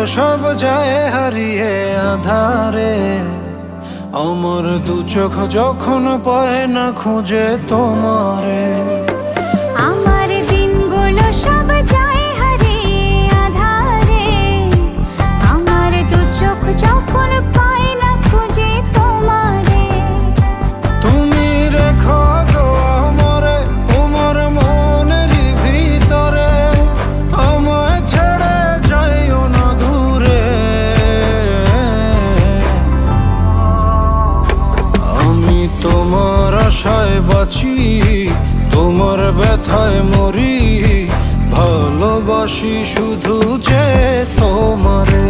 সব যায় হারিয়ে আধারে। আমার দু চোখ যখন পায় না খুঁজে তোমারে। আমার দিনগুলো সব যায় হারিয়ে আধারে। আমার দু চোখ যখন পায় না খুঁজে তোমারে। তুমি রেখো গো আমারে তোমার মনের ভিতরে, আমায় ছেড়ে যাইও না দূরে। আমি তোমার আশায় বাঁচি, তোমার ব্যথায় মরি, ভালোবাসি শুধু যে তোমারে।